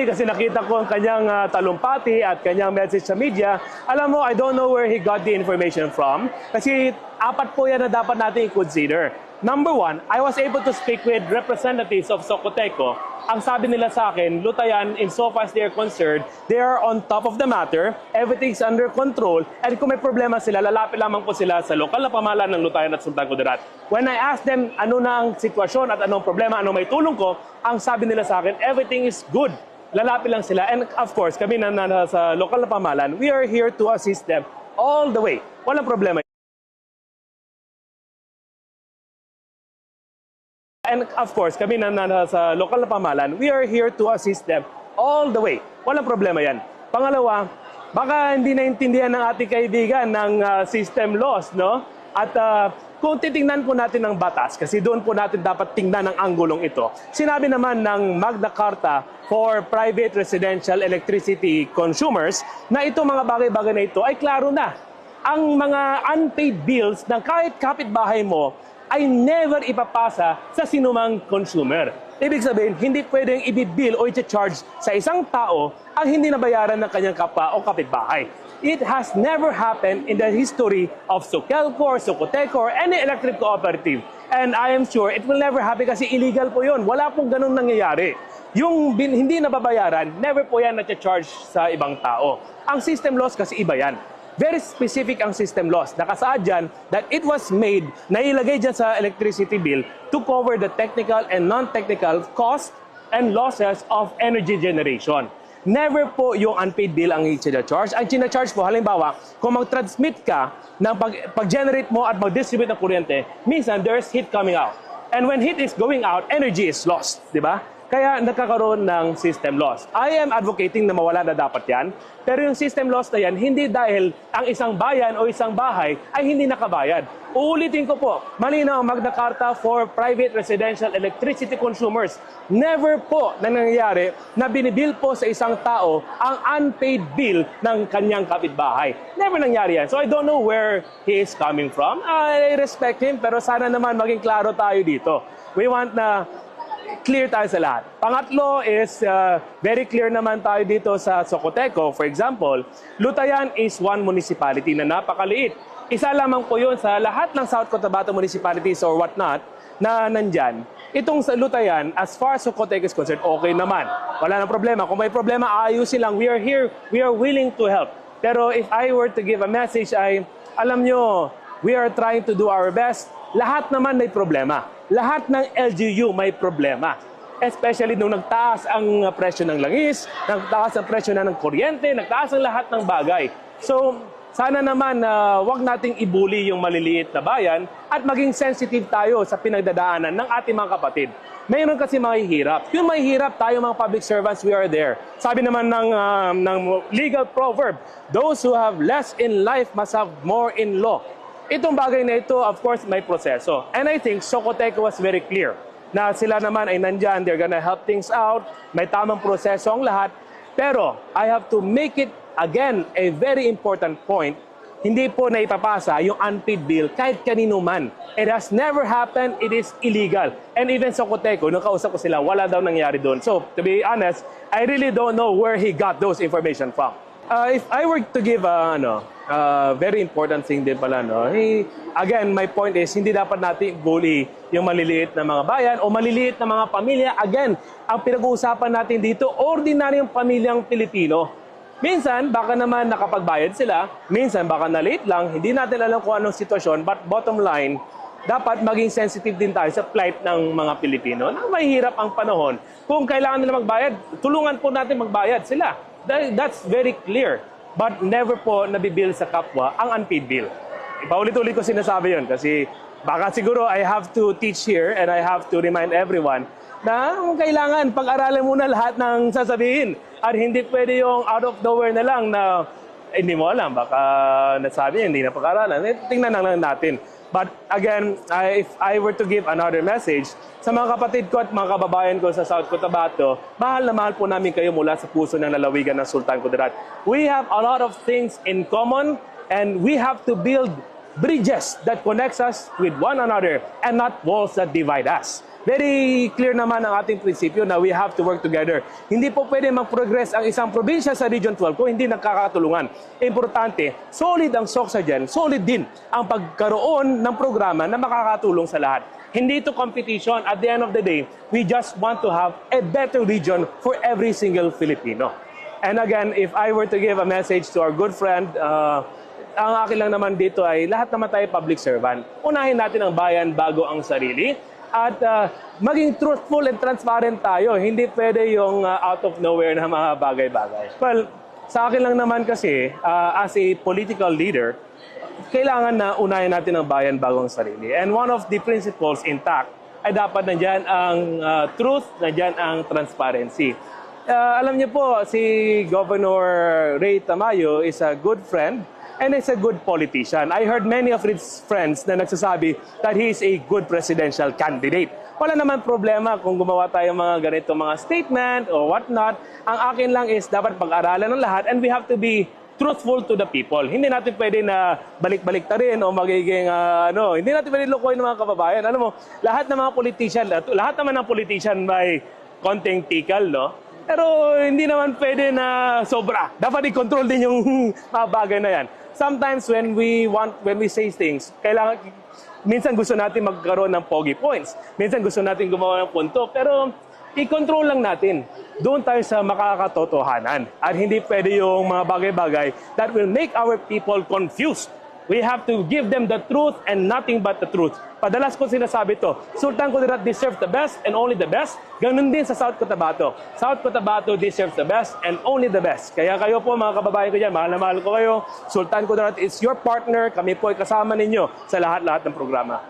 Suddenly, kasi nakita ko ang kanyang talumpati at kanyang message sa media, alam mo, I don't know where he got the information from. Kasi apat po yan na dapat natin i-consider. Number one, I was able to speak with representatives of Socoteco. Ang sabi nila sa akin, Lutayan, in so far as they are concerned, they are on top of the matter, everything's under control, and kung may problema sila, lalapit lamang po sila sa lokal na pamahalaan ng Lutayan at Sultan Kudarat. When I asked them ano na ang sitwasyon at anong problema, ano may tulong ko, ang sabi nila sa akin, everything is good. Lalapit lang sila. And of course, kami na sa lokal na pamahalaan, we are here to assist them all the way. Walang problema. And of course, kami na sa lokal na pamahalaan, we are here to assist them all the way. Walang problema yan. Pangalawa, baka hindi naintindihan ng ating kaibigan ng system laws, no? At kung titingnan po natin ng batas, kasi doon po natin dapat tingnan ang anggulong ito. Sinabi naman ng Magna Carta for Private Residential Electricity Consumers na itong mga bagay-bagay na ito ay klaro na. Ang mga unpaid bills ng kahit kapitbahay mo ay never ipapasa sa sinumang consumer. Ibig sabihin, hindi pwedeng ibibill o i-charge sa isang tao ang hindi nabayaran ng kanyang kapwa o kapitbahay. It has never happened in the history of Socelco or Socoteco or any electric cooperative. And I am sure it will never happen kasi illegal po yun. Wala pong ganun nangyayari. Yung hindi nababayaran, never po yan na-charge sa ibang tao. Ang system laws kasi iba yan. Very specific ang system laws. Nakasaad dyan that it was made, nailagay dyan sa electricity bill to cover the technical and non-technical costs and losses of energy generation. Never po yung unpaid bill ang i-charge. Ang charge po, halimbawa, kung mag-transmit ka ng pag-generate mo at mag-distribute ng kuryente, minsan there's heat coming out. And when heat is going out, energy is lost. Di ba? Kaya nagkakaroon ng system loss. I am advocating na mawala na dapat yan. Pero yung system loss na yan, hindi dahil ang isang bayan o isang bahay ay hindi nakabayad. Uulitin ko po, malinaw ang Magna Carta for Private Residential Electricity Consumers. Never po na nangyayari na binibill po sa isang tao ang unpaid bill ng kanyang kapitbahay. Never nangyari yan. So I don't know where he is coming from. I respect him, pero sana naman maging klaro tayo dito. We want na clear tayo sa lahat. Pangatlo is very clear naman tayo dito sa Socoteco. For example, Lutayan is one municipality na napakaliit. Isa lamang po yun sa lahat ng South Cotabato municipalities or whatnot na nandyan. Itong sa Lutayan, as far as Socoteco is concerned, okay naman. Wala nang problema. Kung may problema, ayusin lang. We are here. We are willing to help. Pero if I were to give a message ay, alam nyo, we are trying to do our best. Lahat naman may problema. Lahat ng LGU may problema. Especially nung nagtaas ang presyo ng langis, nagtaas ang presyo ng kuryente, nagtaas ang lahat ng bagay. So, sana naman wag nating ibuli yung maliliit na bayan at maging sensitive tayo sa pinagdadaanan ng ating mga kapatid. Mayroon kasi mahihirap. Yung mahihirap, tayo mga public servants, we are there. Sabi naman ng legal proverb, those who have less in life must have more in law. Itong bagay na ito, of course, may proseso. And I think Socoteco was very clear na sila naman ay nandyan, they're gonna help things out, may tamang proseso ang lahat. Pero I have to make it, again, a very important point, hindi po na ipapasa yung unpaid bill kahit kanino man. It has never happened, it is illegal. And even Socoteco, nung kausap ko sila, wala daw nangyari doon. So, to be honest, I really don't know where he got those information from. If I were to give very important thing din pala, no? Again, my point is, hindi dapat natin bully yung maliliit na mga bayan o maliliit na mga pamilya. Again, ang pinag-uusapan natin dito, ordinaryong pamilyang Pilipino. Minsan, baka naman nakapagbayad sila. Minsan, baka na-late lang. Hindi natin alam kung anong sitwasyon. But bottom line, dapat maging sensitive din tayo sa plight ng mga Pilipino na mahihirap ang panahon. Kung kailangan nila magbayad, tulungan po natin magbayad sila. That's very clear. But never po nabibill sa kapwa ang unpaid bill. Paulit-ulit ko sinasabi yun kasi baka siguro I have to teach here and I have to remind everyone na kailangan pag-aralan muna lahat ng sasabihin. At hindi pwede yung out of nowhere na lang na hindi mo alam. Baka nasabi hindi na pag-aralan. Tingnan na lang natin. But again, if I were to give another message, sa mga kapatid ko at mga kababayan ko sa South Cotabato, mahal na mahal po namin kayo mula sa puso ng lalawigan ng Sultan Kudarat. We have a lot of things in common and we have to build bridges that connects us with one another and not walls that divide us. very clear naman ang ating prinsipyo na we have to work together. Hindi po pwede mag-progress ang isang probinsya sa Region 12 kung hindi nagkakatulungan. Importante, solid ang SOCSA dyan, solid din ang pagkaroon ng programa na makakatulong sa lahat. Hindi ito competition. At the end of the day, we just want to have a better region for every single Filipino. And again, if I were to give a message to our good friend, ang akin lang naman dito ay lahat naman tayo public servant. Unahin natin ang bayan bago ang sarili. At maging truthful and transparent tayo. Hindi pwede yung out of nowhere na mga bagay-bagay. Well, sa akin lang naman kasi, as a political leader, kailangan na unahin natin ang bayan bago ang sarili. And one of the principles intact ay dapat nandyan ang truth, nandyan ang transparency. Alam niyo po, si Governor Ray Tamayo is a good friend and is a good politician. I heard many of his friends na nagsasabi that he is a good presidential candidate. Wala naman problema kung gumawa tayo mga ganito mga statement or whatnot. Ang akin lang is dapat pag-aralan ng lahat and we have to be truthful to the people. Hindi natin pwede na balik-balik ta rin o magiging hindi natin pwede lukoy ng mga kababayan. Alam mo, lahat ng mga politician, lahat naman ng politician may konting tikal, no? Pero hindi naman pwede na sobra. Dapat i-control din yung mga bagay na yan. Sometimes when we say things, minsan gusto natin magkaroon ng pogi points. Minsan gusto natin gumawa ng punto. Pero i-control lang natin. Doon tayo sa makakatotohanan. At hindi pwede yung mga bagay-bagay that will make our people confused. We have to give them the truth and nothing but the truth. Padalas ko sinasabi to, Sultan Kudarat deserves the best and only the best. Ganun din sa South Cotabato. South Cotabato deserves the best and only the best. Kaya kayo po mga kababayan ko dyan, mahal na mahal ko kayo. Sultan Kudarat is your partner. Kami po ay kasama ninyo sa lahat-lahat ng programa.